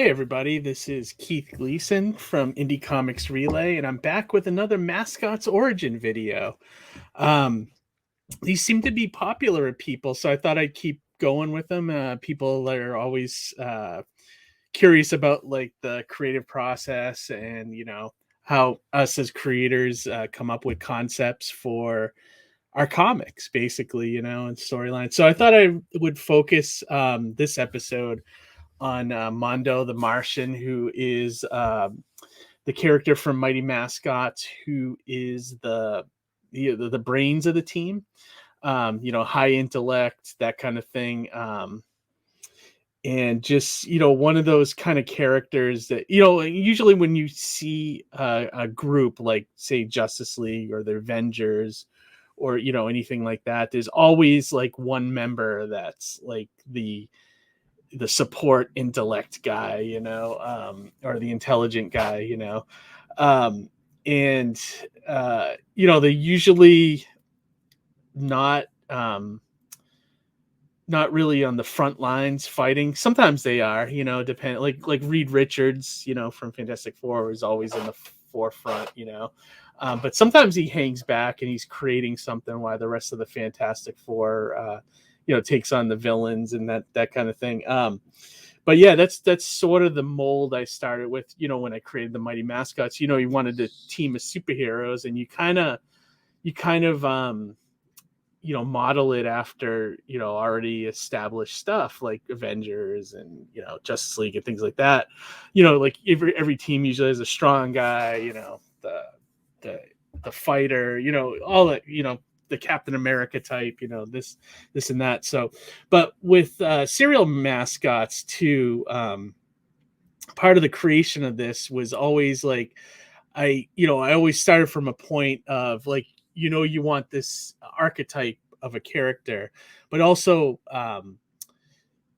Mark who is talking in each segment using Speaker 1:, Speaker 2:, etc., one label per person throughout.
Speaker 1: Hey everybody, this is Keith Gleason from Indie Comics Relay, and I'm back with another Mascots origin video. Um, these seem to be popular with people, so I thought I'd keep going with them. People that are always curious about like the creative process and how us as creators come up with concepts for our comics, basically, and storylines. So I thought I would focus this episode on Mondo the Martian, who is the character from Mighty Mascots, who is the brains of the team. High intellect, that kind of thing. And just one of those kind of characters that usually when you see a group like say Justice League or the Avengers or anything like that, there's always like one member that's like the support intellect guy, or the intelligent guy, um, and they're usually not not really on the front lines fighting. Sometimes they are, depend like Reed Richards, from Fantastic Four is always in the forefront, but sometimes he hangs back and he's creating something while the rest of the Fantastic Four takes on the villains and that kind of thing. But yeah, that's sort of the mold I started with, when I created the Mighty Mascots. You wanted a team of superheroes, and you kind of model it after already established stuff like Avengers and Justice League and things like that. Like every team usually has a strong guy, the the fighter, all that, the Captain America type, this and that. So, but with serial mascots too, part of the creation of this was always like I always started from a point of like, you want this archetype of a character, but also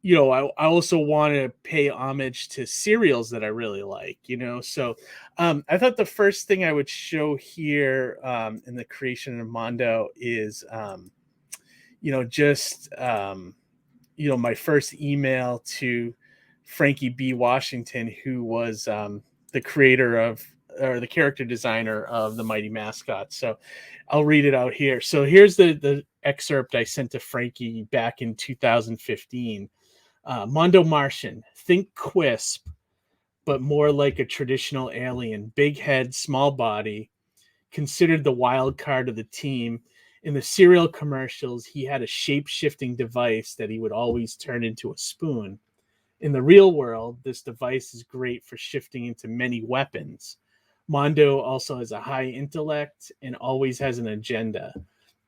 Speaker 1: I also want to pay homage to serials that I really like, So I thought the first thing I would show here in the creation of Mondo is, just, my first email to Frankie B. Washington, who was the creator of, or the character designer of the Mighty Mascots. So I'll read it out here. So here's the excerpt I sent to Frankie back in 2015. Mondo Martian, think Quisp, but more like a traditional alien. Big head, small body, considered the wild card of the team. In the cereal commercials, he had a shape-shifting device that he would always turn into a spoon. In the real world, this device is great for shifting into many weapons. Mondo also has a high intellect and always has an agenda.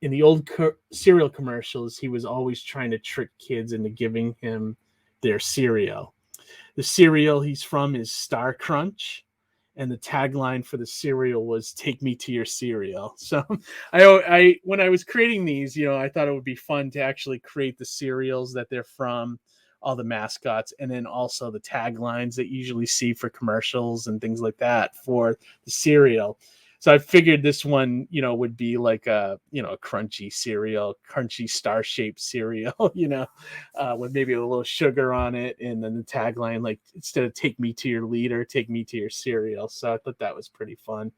Speaker 1: In the old cereal commercials, he was always trying to trick kids into giving him their cereal. The cereal he's from is Star Crunch, and the tagline for the cereal was "Take me to your cereal." So, I when I was creating these, I thought it would be fun to actually create the cereals that they're from, all the mascots, and then also the taglines that you usually see for commercials and things like that for the cereal. So I figured this one, would be like a crunchy cereal, crunchy star-shaped cereal, with maybe a little sugar on it. And then the tagline, like, instead of "take me to your leader, take me to your cereal." So I thought that was pretty fun.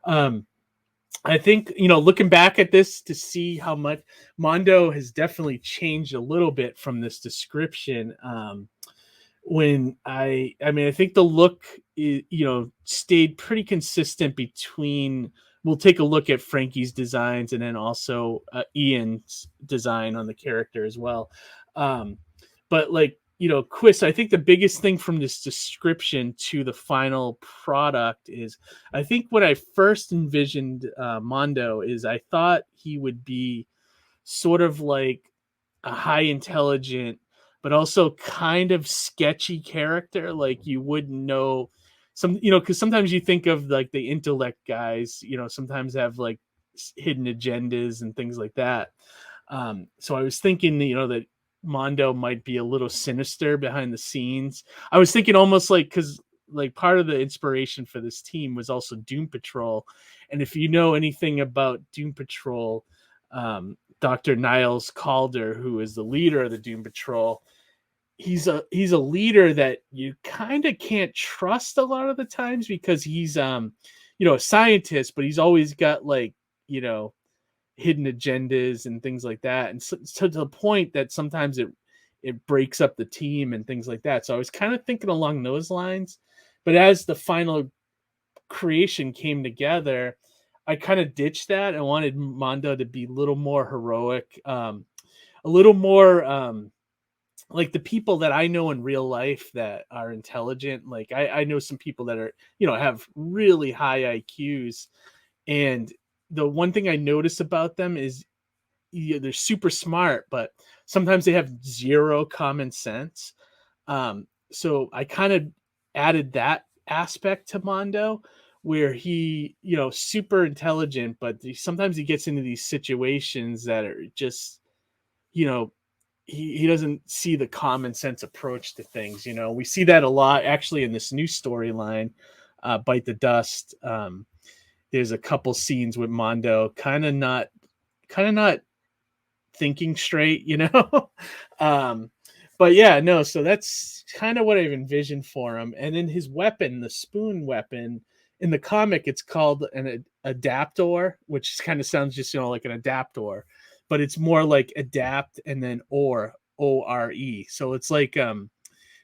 Speaker 1: I think, looking back at this to see how much Mondo has definitely changed a little bit from this description. When I mean, I think the look, stayed pretty consistent between, we'll take a look at Frankie's designs and then also Ian's design on the character as well. But like, Quiz, I think the biggest thing from this description to the final product is, I think when I first envisioned Mondo is I thought he would be sort of like a high intelligent, but also kind of sketchy character. Like you wouldn't know because sometimes you think of like the intellect guys, sometimes have like hidden agendas and things like that. So I was thinking, that Mondo might be a little sinister behind the scenes. I was thinking almost like, because like part of the inspiration for this team was also Doom Patrol. And if you know anything about Doom Patrol, Dr. Niles Calder, who is the leader of the Doom Patrol, he's a leader that you kind of can't trust a lot of the times, because he's a scientist, but he's always got, like, you know, hidden agendas and things like that, and so, to the point that sometimes it breaks up the team and things like that. So I was kind of thinking along those lines, but as the final creation came together, I kind of ditched that and wanted Mondo to be a little more heroic, a little more like the people that I know in real life that are intelligent. Like I know some people that are, have really high IQs, and the one thing I notice about them is, they're super smart, but sometimes they have zero common sense. So I kind of added that aspect to Mondo, where he, super intelligent, but sometimes he gets into these situations that are just, you know, he doesn't see the common sense approach to things. We see that a lot actually in this new storyline, Bite the Dust. There's a couple scenes with Mondo kind of not thinking straight, um, but yeah, no, so that's kind of what I've envisioned for him. And then his weapon, the spoon weapon, in the comic, it's called an adaptor, which kind of sounds just, like an adapter, but it's more like adapt and then ore. So it's like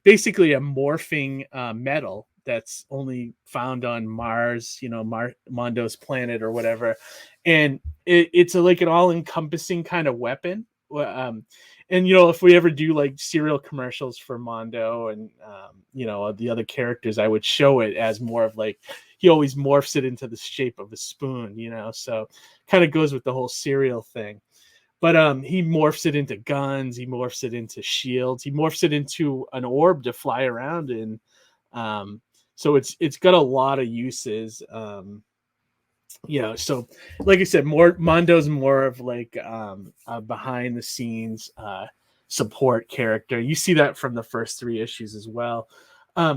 Speaker 1: basically a morphing metal that's only found on Mars, Mondo's planet or whatever. And it's like an all-encompassing kind of weapon. And if we ever do like cereal commercials for Mondo and the other characters, I would show it as more of like, he always morphs it into the shape of a spoon, so kind of goes with the whole cereal thing. But he morphs it into guns, he morphs it into shields, he morphs it into an orb to fly around in. So it's got a lot of uses. So like I said, Mondo's more of like a behind the scenes support character. You see that from the first 3 issues as well.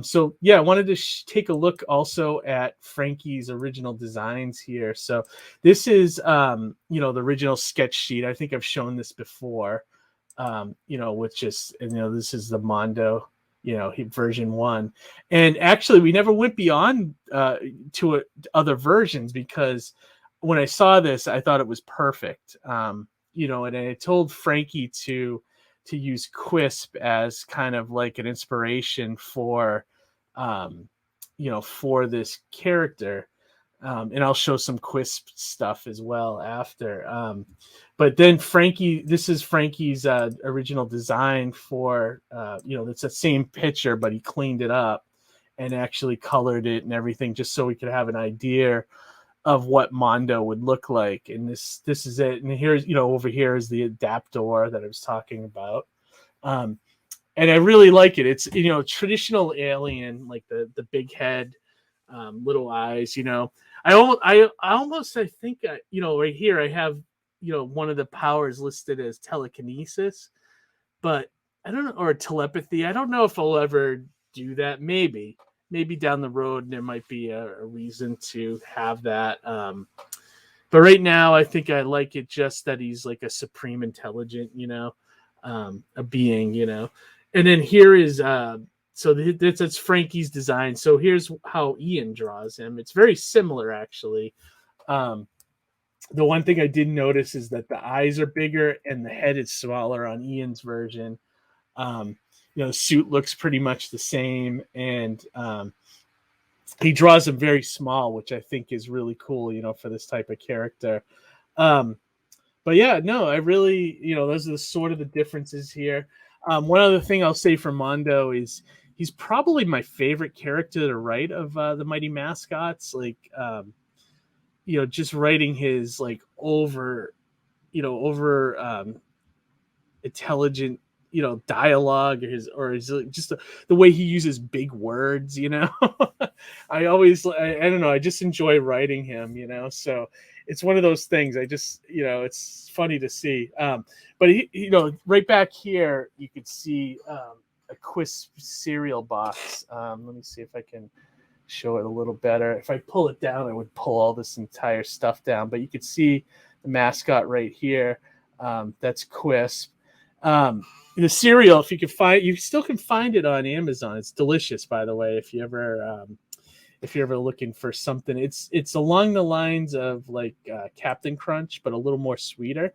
Speaker 1: So yeah, I wanted to take a look also at Frankie's original designs here. So this is the original sketch sheet. I think I've shown this before. With just, this is the Mondo, version 1. And actually we never went beyond to other versions, because when I saw this, I thought it was perfect. And I told Frankie to use Quisp as kind of like an inspiration for for this character. And I'll show some Quisp stuff as well after. But then this is Frankie's original design for, it's the same picture, but he cleaned it up and actually colored it and everything, just so we could have an idea of what Mondo would look like. And this is it. And here's, over here is the adaptor that I was talking about. And I really like it. It's, traditional alien, like the big head, little eyes, I think, right here I have, one of the powers listed as telekinesis, but I don't know, or telepathy. I don't know if I'll ever do that. Maybe down the road there might be a reason to have that. But right now I think I like it just that he's like a supreme intelligent, a being, and then here is, so that's Frankie's design. So here's how Ian draws him. It's very similar, actually. The one thing I did notice is that the eyes are bigger and the head is smaller on Ian's version. The suit looks pretty much the same, and he draws them very small, which I think is really cool, for this type of character. But yeah, no, I really, those are the sort of the differences here. One other thing I'll say for Mondo is he's probably my favorite character to write of the Mighty Mascots. Like, just writing his like over intelligent, dialogue, or his just the way he uses big words. I don't know. I just enjoy writing him. So it's one of those things. I just, it's funny to see. But he, right back here, you could see a Quisp cereal box. Let me see if I can show it a little better. If I pull it down, I would pull all this entire stuff down. But you could see the mascot right here. That's Quisp. the cereal, if you can find, you still can find it on Amazon. It's delicious, by the way. If you're ever looking for something, it's along the lines of like Captain Crunch, but a little more sweeter.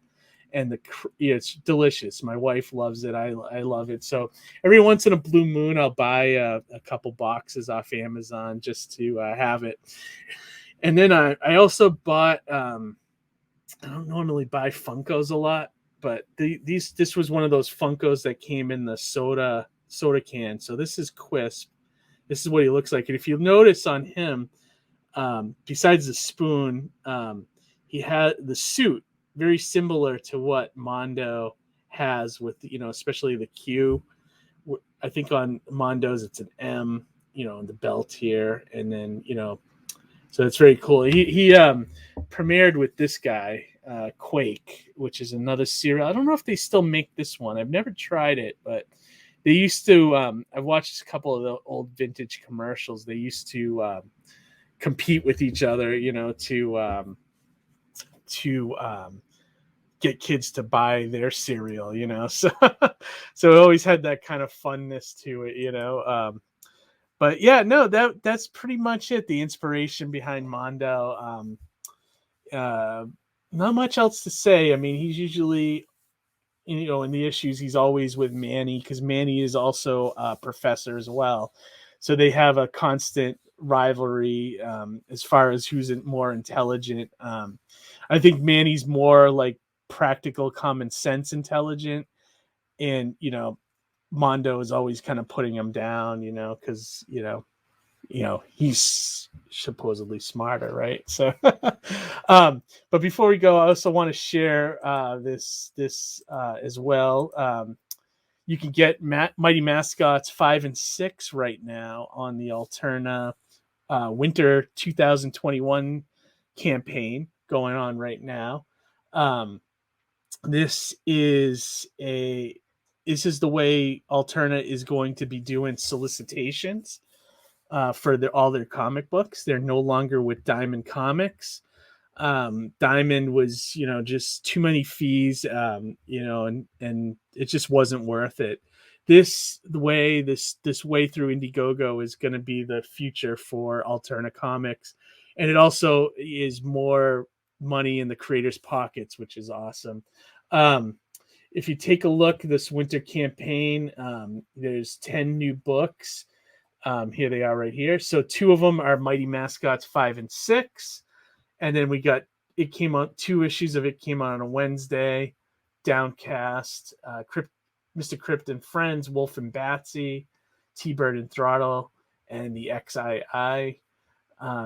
Speaker 1: And it's delicious. My wife loves it. I love it. So every once in a blue moon, I'll buy a couple boxes off Amazon just to have it. And then I also bought. I don't normally buy Funkos a lot, but this was one of those Funkos that came in the soda can. So this is Quisp. This is what he looks like. And if you notice on him, besides the spoon, he had the suit very similar to what Mondo has with, especially the Q. I think on Mondo's it's an M, in the belt here. And then, so it's very cool. He premiered with this guy, Quake, which is another cereal. I don't know if they still make this one. I've never tried it, but they used to. I've watched a couple of the old vintage commercials. They used to compete with each other, to get kids to buy their cereal, So so it always had that kind of funness to it, But yeah, no, that's pretty much it. The inspiration behind Mondo. Not much else to say. I mean, he's usually, in the issues, he's always with Manny, because Manny is also a professor as well. So they have a constant rivalry as far as who's more intelligent. I think Manny's more like practical, common sense intelligent. And, Mondo is always kind of putting him down, because, he's supposedly smarter, right? So, but before we go, I also want to share this as well. You can get Mighty Mascots 5 and 6 right now on the Alterna Winter 2021 campaign going on right now. This is the way Alterna is going to be doing solicitations for all their comic books. They're no longer with Diamond Comics. Diamond was, just too many fees, and it just wasn't worth it. This way through Indiegogo is going to be the future for Alterna Comics, and it also is more money in the creators' pockets, which is awesome. If you take a look at this winter campaign, there's 10 new books. Here they are right here. So 2 of them are Mighty Mascots 5 and 6. And then it came out, 2 issues of it came out on a Wednesday. Downcast, Mr. Crypt and Friends, Wolf and Batsy, T-Bird and Throttle, and the XII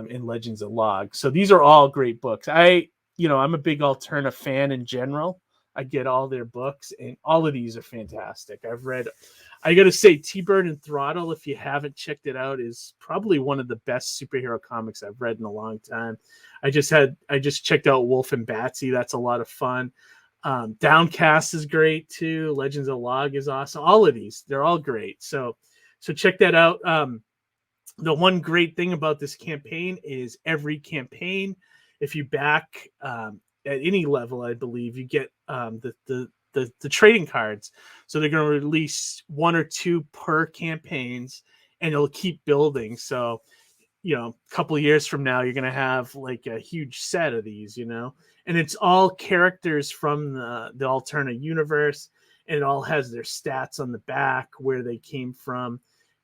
Speaker 1: in Legends of Log. So these are all great books. I'm a big Alterna fan in general. I get all their books, and all of these are fantastic. I got to say, T-Bird and Throttle, if you haven't checked it out, is probably one of the best superhero comics I've read in a long time. I just checked out Wolf and Batsy. That's a lot of fun. Downcast is great too. Legends of Log is awesome. All of these, they're all great. So check that out. The one great thing about this campaign is every campaign, if you back at any level, I believe you get the trading cards. So they're going to release 1 or 2 per campaigns, and it'll keep building. So, a couple of years from now, you're going to have like a huge set of these, and it's all characters from the Alterna universe, and it all has their stats on the back, where they came from.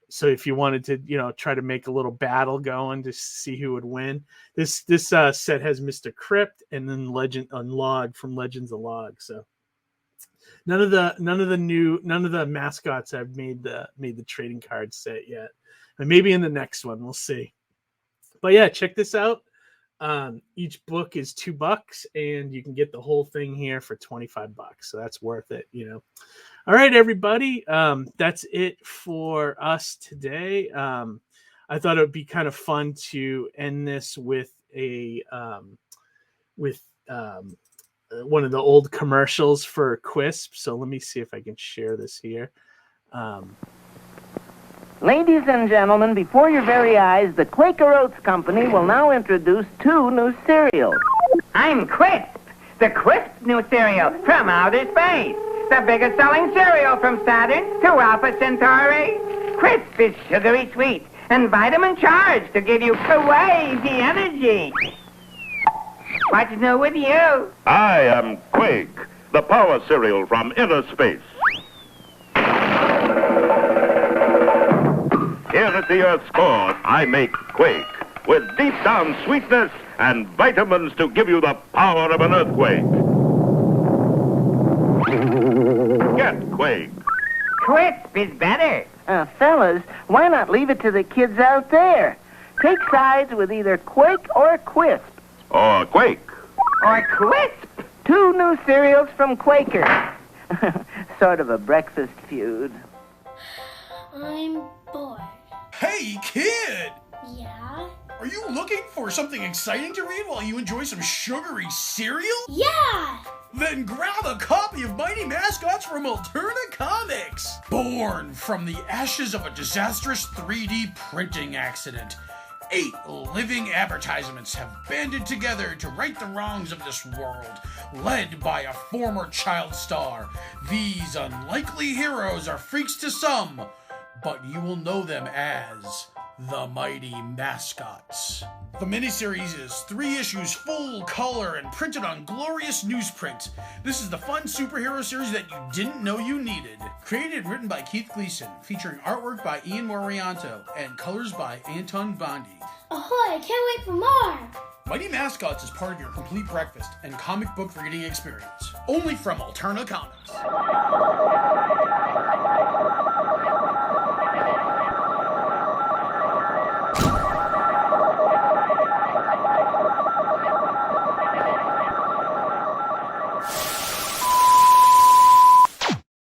Speaker 1: So if you wanted to, try to make a little battle going to see who would win, this set has Mr. Crypt and then Legend on Log from Legends of Log. So none of the mascots have made the trading card set yet, and maybe in the next one we'll see. But yeah, check this out. Each book is $2, and you can get the whole thing here for $25. So that's worth it, All right, everybody. That's it for us today. I thought it would be kind of fun to end this with one of the old commercials for Quisp. So let me see if I can share this here.
Speaker 2: Ladies and gentlemen, before your very eyes, the Quaker Oats Company will now introduce 2 new cereals.
Speaker 3: I'm Crisp, the crisp new cereal from outer space. the biggest selling cereal from Saturn to Alpha Centauri. Crisp is sugary sweet and vitamin charged to give you crazy energy. What's new with you?
Speaker 4: I am Quake, the power cereal from inner space. Here at the Earth's core, I make Quake, with deep-down sweetness and vitamins to give you the power of an earthquake. Get Quake.
Speaker 3: Crisp is better.
Speaker 2: Fellas, why not leave it to the kids out there? Take sides with either Quake or Quisp.
Speaker 4: Or Quake.
Speaker 3: Or Crisp.
Speaker 2: 2 new cereals from Quaker. Sort of a breakfast feud.
Speaker 5: I'm bored.
Speaker 6: Hey, kid!
Speaker 5: Yeah?
Speaker 6: Are you looking for something exciting to read while you enjoy some sugary cereal?
Speaker 5: Yeah!
Speaker 6: Then grab a copy of Mighty Mascots from Alterna Comics! Born from the ashes of a disastrous 3D printing accident, 8 living advertisements have banded together to right the wrongs of this world, led by a former child star. These unlikely heroes are freaks to some, but you will know them as the Mighty Mascots. The miniseries is 3 issues, full color, and printed on glorious newsprint. This is the fun superhero series that you didn't know you needed. Created and written by Keith Gleason, featuring artwork by Ian Morianto, and colors by Anton Bondi.
Speaker 5: Ahoy, I can't wait for more!
Speaker 6: Mighty Mascots is part of your complete breakfast and comic book reading experience. Only from Alterna Comics.